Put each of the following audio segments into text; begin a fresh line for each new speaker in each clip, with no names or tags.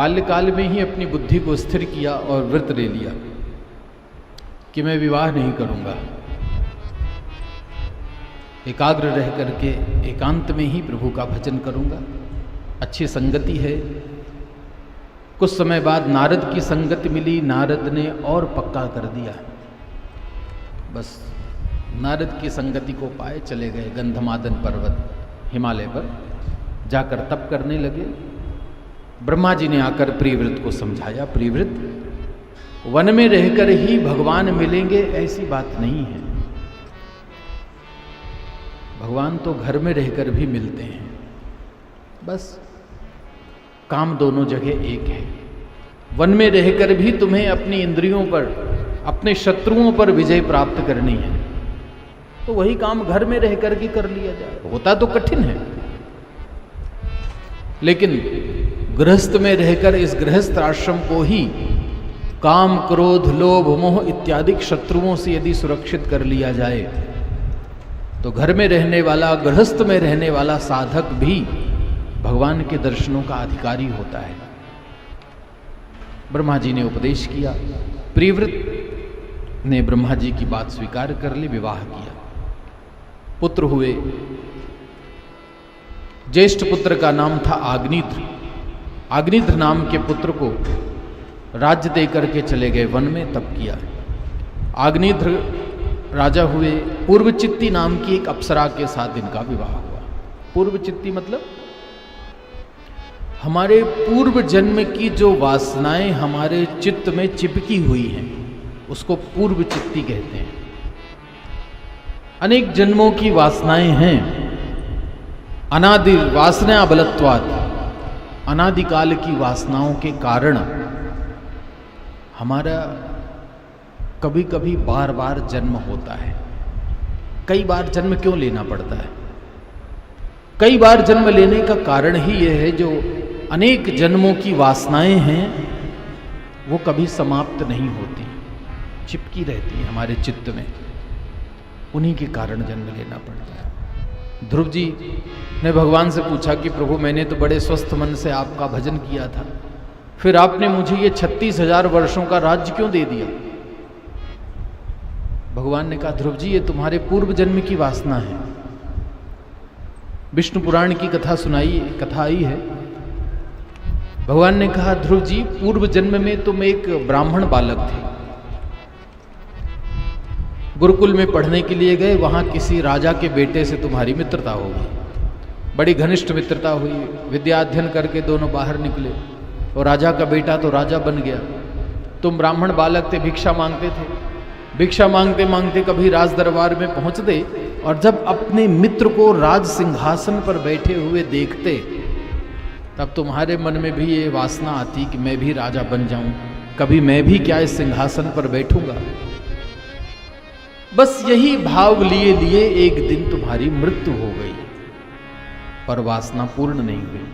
बाल्यकाल में ही अपनी बुद्धि को स्थिर किया और व्रत ले लिया कि मैं विवाह नहीं करूंगा, एकाग्र रह करके एकांत में ही प्रभु का भजन करूंगा। अच्छी संगति है। कुछ समय बाद नारद की संगति मिली, नारद ने और पक्का कर दिया। बस नारद की संगति को पाए चले गए गंधमादन पर्वत हिमालय पर, जाकर तप करने लगे। ब्रह्मा जी ने आकर प्रियव्रत को समझाया, प्रियव्रत, वन में रहकर ही भगवान मिलेंगे ऐसी बात नहीं है। भगवान तो घर में रहकर भी मिलते हैं, बस काम दोनों जगह एक है। वन में रहकर भी तुम्हें अपनी इंद्रियों पर, अपने शत्रुओं पर विजय प्राप्त करनी है, तो वही काम घर में रहकर के कर लिया जाए। होता तो कठिन है, लेकिन गृहस्थ में रहकर इस गृहस्थ आश्रम को ही काम, क्रोध, लोभ, मोह इत्यादि शत्रुओं से यदि सुरक्षित कर लिया जाए तो घर में रहने वाला, गृहस्थ में रहने वाला साधक भी भगवान के दर्शनों का अधिकारी होता है। ब्रह्मा जी ने उपदेश किया, प्रियव्रत ने ब्रह्मा जी की बात स्वीकार कर ली, विवाह किया, पुत्र हुए। ज्येष्ठ पुत्र का नाम था आग्निध्र। आग्निध्र नाम के पुत्र को राज्य देकर के चले गए वन में, तप किया। आग्निध्र राजा हुए। पूर्वचित्ती नाम की एक अप्सरा के साथ इनका विवाह हुआ। पूर्वचित्ती मतलब हमारे पूर्व जन्म की जो वासनाएं हमारे चित्त में चिपकी हुई हैं, उसको पूर्वचित्ती कहते हैं। अनेक जन्मों की वासनाएं हैं। अनादि वासना बलत्वात्, अनादिकाल की वासनाओं के कारण हमारा कभी कभी बार बार जन्म होता है। कई बार जन्म क्यों लेना पड़ता है? कई बार जन्म लेने का कारण ही यह है, जो अनेक जन्मों की वासनाएं हैं वो कभी समाप्त नहीं होती, चिपकी रहती हैं हमारे चित्त में। उन्हीं के कारण जन्म लेना पड़ता है। ध्रुव जी ने भगवान से पूछा कि प्रभु, मैंने तो बड़े स्वस्थ मन से आपका भजन किया था, फिर आपने मुझे ये 36,000 वर्षों का राज्य क्यों दे दिया? भगवान ने कहा, ध्रुव जी, ये तुम्हारे पूर्व जन्म की वासना है। विष्णु पुराण की कथा आई है। भगवान ने कहा, ध्रुव जी, पूर्व जन्म में तुम एक ब्राह्मण बालक थे, गुरुकुल में पढ़ने के लिए गए। वहां किसी राजा के बेटे से तुम्हारी मित्रता हो गई, बड़ी घनिष्ठ मित्रता हुई। विद्या अध्ययन करके दोनों बाहर निकले, और राजा का बेटा तो राजा बन गया। तुम ब्राह्मण बालक थे, भिक्षा मांगते थे। भिक्षा मांगते मांगते कभी राज दरबार में पहुंचते, और जब अपने मित्र को राज सिंहासन पर बैठे हुए देखते, तब तुम्हारे मन में भी ये वासना आती कि मैं भी राजा बन जाऊं, कभी मैं भी क्या इस सिंहासन पर बैठूंगा। बस यही भाव लिए लिए एक दिन तुम्हारी मृत्यु हो गई, पर वासना पूर्ण नहीं हुई।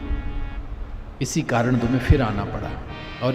इसी कारण तुम्हें फिर आना पड़ा।